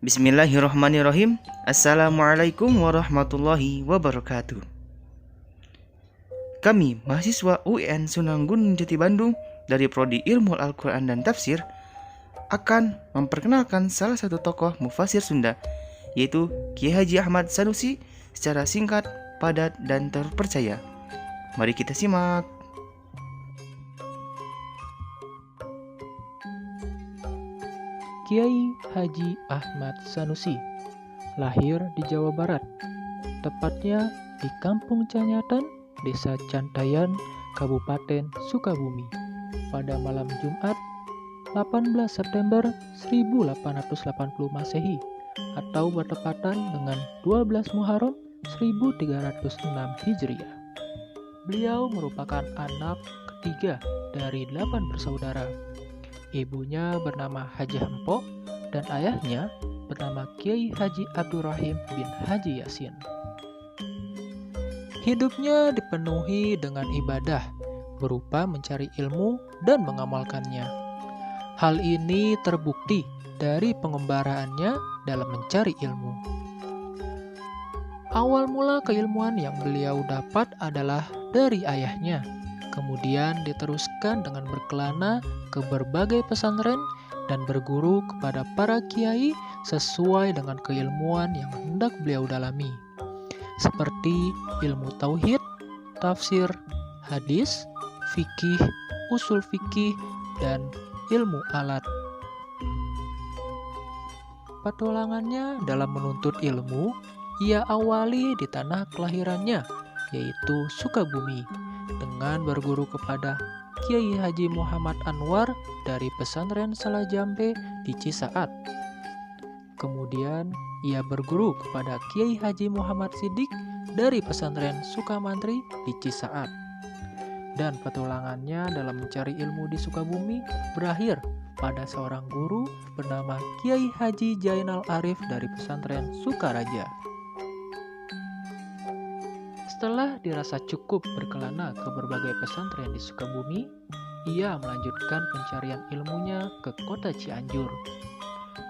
Bismillahirrahmanirrahim. Assalamualaikum warahmatullahi wabarakatuh. Kami, mahasiswa UIN Sunan Gunung Jati Bandung dari Prodi Ilmu Al-Quran dan Tafsir akan memperkenalkan salah satu tokoh mufasir Sunda, yaitu Kiai Haji Ahmad Sanusi secara singkat, padat, dan terpercaya. Mari kita simak. Kiai Haji Ahmad Sanusi lahir di Jawa Barat, tepatnya di Kampung Canyatan, Desa Cantayan, Kabupaten Sukabumi, pada malam Jumat 18 September 1880 Masehi atau bertepatan dengan 12 Muharram 1306 Hijriah. Beliau merupakan anak ketiga dari 8 bersaudara. Ibunya bernama Hajah Empok dan ayahnya bernama Kiai Haji Abdurrahim bin Haji Yasin. Hidupnya dipenuhi dengan ibadah berupa mencari ilmu dan mengamalkannya. Hal ini terbukti dari pengembaraannya dalam mencari ilmu. Awal mula keilmuan yang beliau dapat adalah dari ayahnya. Kemudian diteruskan dengan berkelana ke berbagai pesantren dan berguru kepada para kiai sesuai dengan keilmuan yang hendak beliau dalami, seperti ilmu tauhid, tafsir, hadis, fikih, usul fikih, dan ilmu alat. Petualangannya dalam menuntut ilmu ia awali di tanah kelahirannya, yaitu Sukabumi, dengan berguru kepada Kiai Haji Muhammad Anwar dari pesantren Salajambe di Cisaat. Kemudian ia berguru kepada Kiai Haji Muhammad Siddiq dari pesantren Sukamantri di Cisaat. Dan petualangannya dalam mencari ilmu di Sukabumi berakhir pada seorang guru bernama Kiai Haji Jainal Arif dari pesantren Sukaraja. Setelah dirasa cukup berkelana ke berbagai pesantren di Sukabumi, ia melanjutkan pencarian ilmunya ke kota Cianjur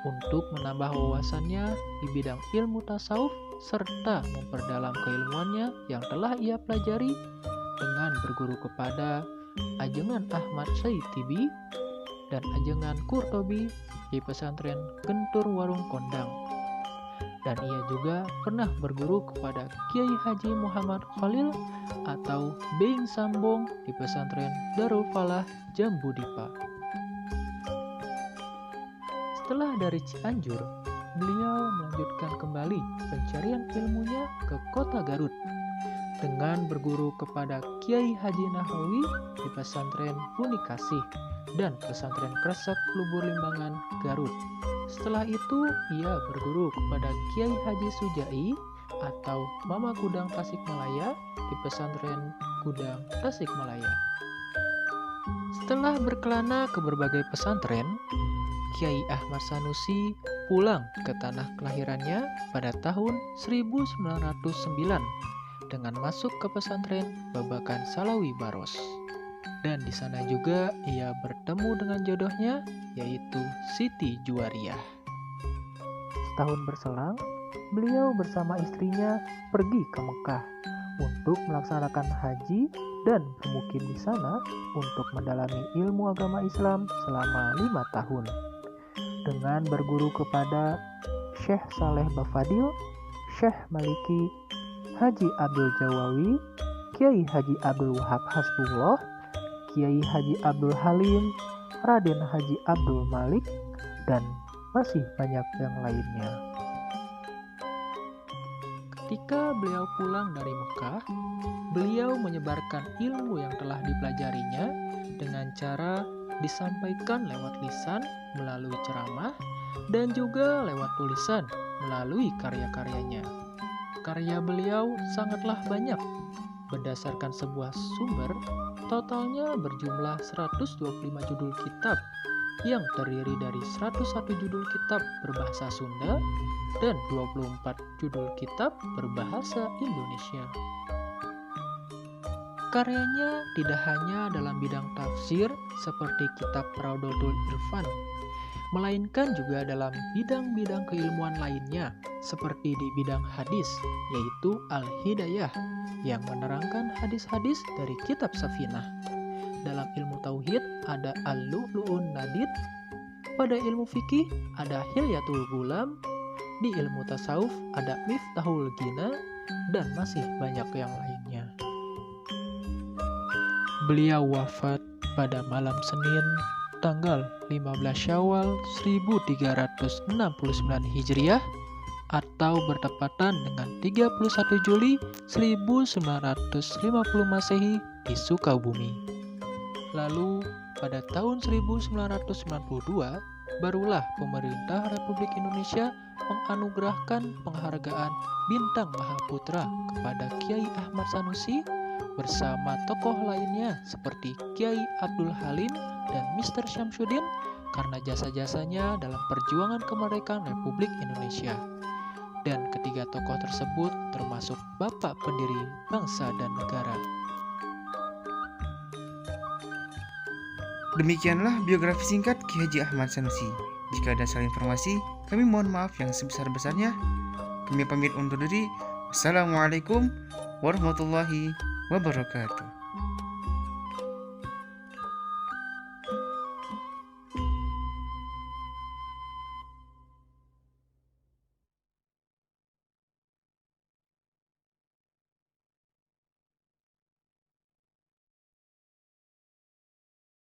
untuk menambah wawasannya di bidang ilmu tasawuf serta memperdalam keilmuannya yang telah ia pelajari dengan berguru kepada Ajengan Ahmad Said Tibi dan Ajengan Kurtobi di pesantren Gentur Warung Kondang. Dan ia juga pernah berguru kepada Kiai Haji Muhammad Khalil atau Being Sambong di pesantren Darul Falah Jambu Dipa. Setelah dari Cianjur, beliau melanjutkan kembali pencarian ilmunya ke kota Garut dengan berguru kepada Kiai Haji Nahawi di pesantren Unikasih dan pesantren Kresek Lubur Limbangan Garut. Setelah itu, ia berguru kepada Kiai Haji Sujai atau Mama Kudang Tasikmalaya di pesantren Kudang Tasikmalaya. Setelah berkelana ke berbagai pesantren, Kiai Ahmad Sanusi pulang ke tanah kelahirannya pada tahun 1909 dengan masuk ke pesantren Babakan Salawi Baros. Dan di sana juga ia bertemu dengan jodohnya, yaitu Siti Juwariah. Setahun berselang, beliau bersama istrinya pergi ke Mekah untuk melaksanakan haji dan bermukim di sana untuk mendalami ilmu agama Islam selama 5 tahun. Dengan berguru kepada Syekh Saleh Bafadil, Syekh Maliki, Haji Abdul Jawawi, Kiai Haji Abdul Wahab Hasbullah, Kiai Haji Abdul Halim, Raden Haji Abdul Malik, dan masih banyak yang lainnya. Ketika beliau pulang dari Mekah, beliau menyebarkan ilmu yang telah dipelajarinya dengan cara disampaikan lewat lisan melalui ceramah dan juga lewat tulisan melalui karya-karyanya. Karya beliau sangatlah banyak. Berdasarkan sebuah sumber, totalnya berjumlah 125 judul kitab yang terdiri dari 101 judul kitab berbahasa Sunda dan 24 judul kitab berbahasa Indonesia. Karyanya tidak hanya dalam bidang tafsir seperti kitab Raudatul Irfan, melainkan juga dalam bidang-bidang keilmuan lainnya, seperti di bidang hadis, yaitu Al-Hidayah, yang menerangkan hadis-hadis dari kitab Safinah. Dalam ilmu tauhid ada Al-Lu'lu'un Nadid, pada ilmu fikih ada Hilyatul Gulam, di ilmu tasawuf ada Miftahul Ghina, dan masih banyak yang lainnya. Beliau wafat pada malam Senin, tanggal 15 Syawal 1369 Hijriah atau bertepatan dengan 31 Juli 1950 Masehi di Sukabumi. Lalu pada tahun 1992 barulah pemerintah Republik Indonesia menganugerahkan penghargaan Bintang Mahaputra kepada Kiai Ahmad Sanusi bersama tokoh lainnya seperti Kiai Abdul Halim dan Mr. Syamsuddin karena jasa-jasanya dalam perjuangan kemerdekaan Republik Indonesia. Dan ketiga tokoh tersebut termasuk bapak pendiri bangsa dan negara. Demikianlah biografi singkat Ki Haji Ahmad Sanusi. Jika ada salah informasi, kami mohon maaf yang sebesar-besarnya. Kami pamit undur diri. Wassalamualaikum warahmatullahi wabarakatuh.